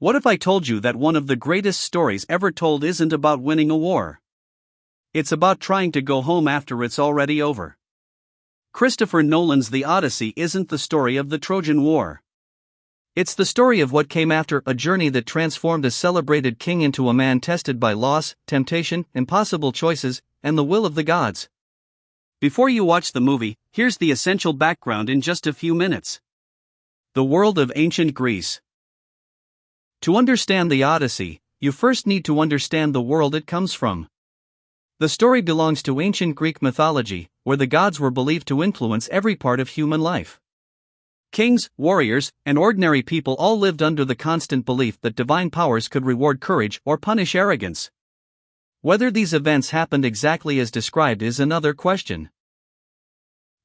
What if I told you that one of the greatest stories ever told isn't about winning a war? It's about trying to go home after it's already over. Christopher Nolan's The Odyssey isn't the story of the Trojan War. It's the story of what came after, a journey that transformed a celebrated king into a man tested by loss, temptation, impossible choices, and the will of the gods. Before you watch the movie, here's the essential background in just a few minutes. The world of ancient Greece. To understand the Odyssey, you first need to understand the world it comes from. The story belongs to ancient Greek mythology, where the gods were believed to influence every part of human life. Kings, warriors, and ordinary people all lived under the constant belief that divine powers could reward courage or punish arrogance. Whether these events happened exactly as described is another question.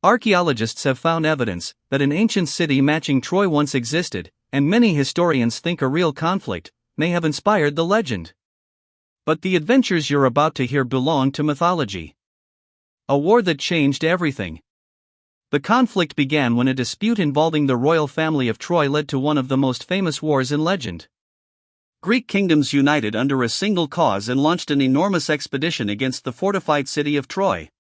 Archaeologists have found evidence that an ancient city matching Troy once existed, and many historians think a real conflict may have inspired the legend. But the adventures you're about to hear belong to mythology. A war that changed everything. The conflict began when a dispute involving the royal family of Troy led to one of the most famous wars in legend. Greek kingdoms united under a single cause and launched an enormous expedition against the fortified city of Troy.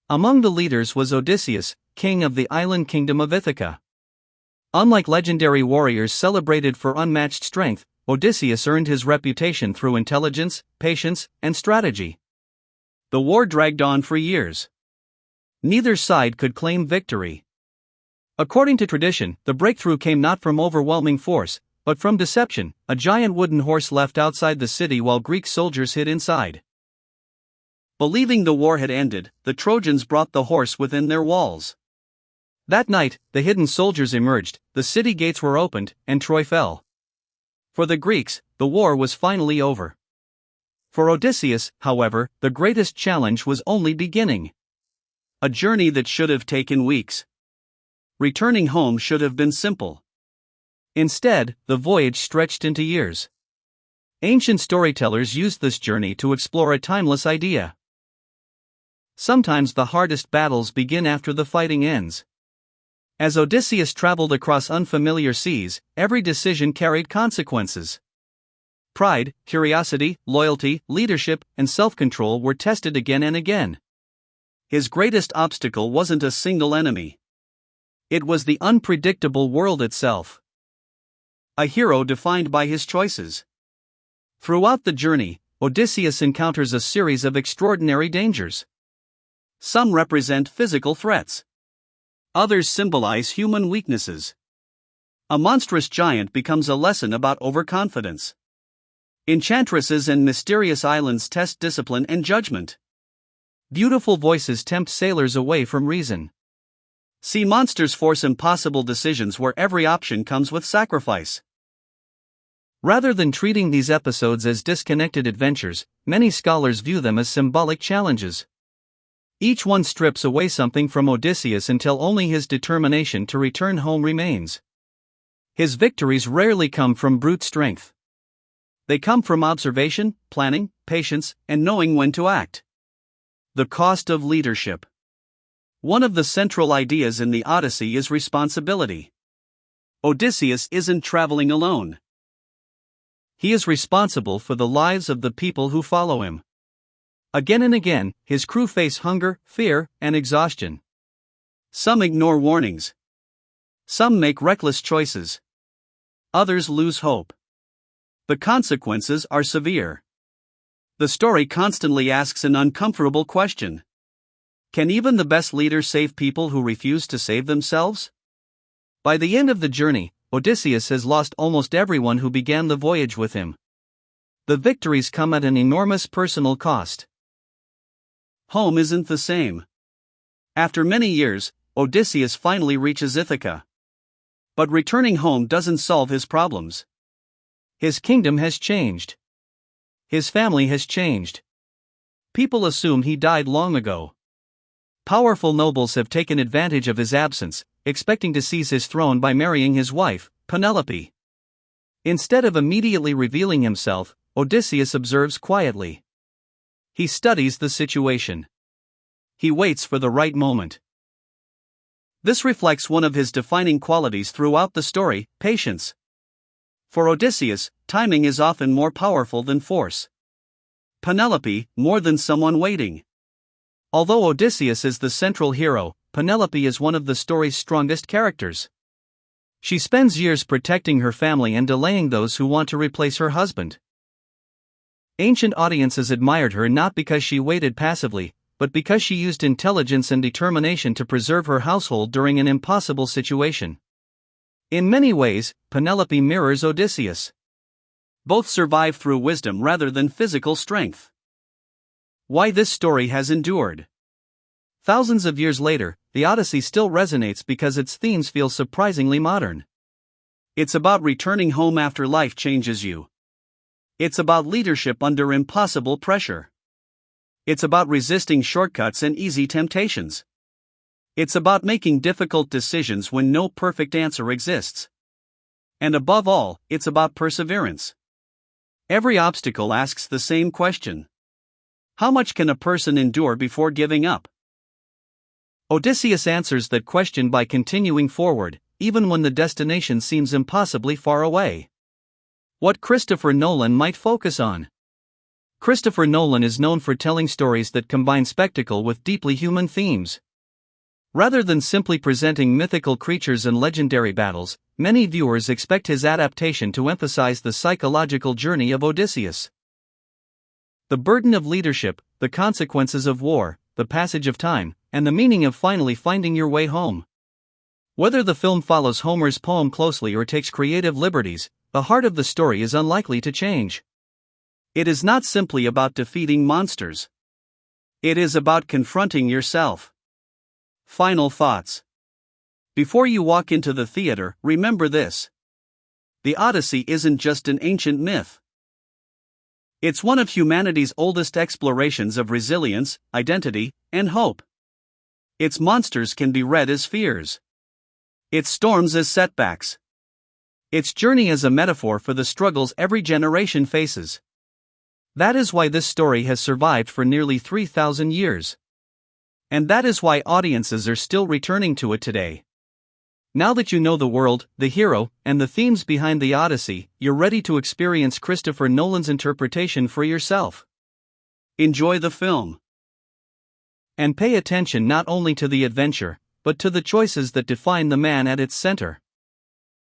Among the leaders was Odysseus, king of the island kingdom of Ithaca. Unlike legendary warriors celebrated for unmatched strength, Odysseus earned his reputation through intelligence, patience, and strategy. The war dragged on for years. Neither side could claim victory. According to tradition, the breakthrough came not from overwhelming force, but from deception, a giant wooden horse left outside the city while Greek soldiers hid inside. Believing the war had ended, the Trojans brought the horse within their walls. That night, the hidden soldiers emerged, the city gates were opened, and Troy fell. For the Greeks, the war was finally over. For Odysseus, however, the greatest challenge was only beginning. A journey that should have taken weeks. Returning home should have been simple. Instead, the voyage stretched into years. Ancient storytellers used this journey to explore a timeless idea. Sometimes the hardest battles begin after the fighting ends. As Odysseus traveled across unfamiliar seas, every decision carried consequences. Pride, curiosity, loyalty, leadership, and self-control were tested again and again. His greatest obstacle wasn't a single enemy. It was the unpredictable world itself. A hero defined by his choices. Throughout the journey, Odysseus encounters a series of extraordinary dangers. Some represent physical threats. Others symbolize human weaknesses. A monstrous giant becomes a lesson about overconfidence. Enchantresses and mysterious islands test discipline and judgment. Beautiful voices tempt sailors away from reason. Sea monsters force impossible decisions where every option comes with sacrifice. Rather than treating these episodes as disconnected adventures, many scholars view them as symbolic challenges. Each one strips away something from Odysseus until only his determination to return home remains. His victories rarely come from brute strength. They come from observation, planning, patience, and knowing when to act. The cost of leadership. One of the central ideas in the Odyssey is responsibility. Odysseus isn't traveling alone. He is responsible for the lives of the people who follow him. Again and again, his crew face hunger, fear, and exhaustion. Some ignore warnings. Some make reckless choices. Others lose hope. The consequences are severe. The story constantly asks an uncomfortable question. Can even the best leader save people who refuse to save themselves? By the end of the journey, Odysseus has lost almost everyone who began the voyage with him. The victories come at an enormous personal cost. Home isn't the same. After many years, Odysseus finally reaches Ithaca. But returning home doesn't solve his problems. His kingdom has changed. His family has changed. People assume he died long ago. Powerful nobles have taken advantage of his absence, expecting to seize his throne by marrying his wife, Penelope. Instead of immediately revealing himself, Odysseus observes quietly. He studies the situation. He waits for the right moment. This reflects one of his defining qualities throughout the story: patience. For Odysseus, timing is often more powerful than force. Penelope, more than someone waiting. Although Odysseus is the central hero, Penelope is one of the story's strongest characters. She spends years protecting her family and delaying those who want to replace her husband. Ancient audiences admired her not because she waited passively, but because she used intelligence and determination to preserve her household during an impossible situation. In many ways, Penelope mirrors Odysseus. Both survive through wisdom rather than physical strength. Why this story has endured. Thousands of years later, the Odyssey still resonates because its themes feel surprisingly modern. It's about returning home after life changes you. It's about leadership under impossible pressure. It's about resisting shortcuts and easy temptations. It's about making difficult decisions when no perfect answer exists. And above all, it's about perseverance. Every obstacle asks the same question. How much can a person endure before giving up? Odysseus answers that question by continuing forward, even when the destination seems impossibly far away. What Christopher Nolan might focus on. Christopher Nolan is known for telling stories that combine spectacle with deeply human themes. Rather than simply presenting mythical creatures and legendary battles, many viewers expect his adaptation to emphasize the psychological journey of Odysseus. The burden of leadership, the consequences of war, the passage of time, and the meaning of finally finding your way home. Whether the film follows Homer's poem closely or takes creative liberties, the heart of the story is unlikely to change. It is not simply about defeating monsters. It is about confronting yourself. Final thoughts. Before you walk into the theater, remember this. The Odyssey isn't just an ancient myth. It's one of humanity's oldest explorations of resilience, identity, and hope. Its monsters can be read as fears. Its storms as setbacks. Its journey as a metaphor for the struggles every generation faces. That is why this story has survived for nearly 3,000 years. And that is why audiences are still returning to it today. Now that you know the world, the hero, and the themes behind the Odyssey, you're ready to experience Christopher Nolan's interpretation for yourself. Enjoy the film. And pay attention not only to the adventure, but to the choices that define the man at its center.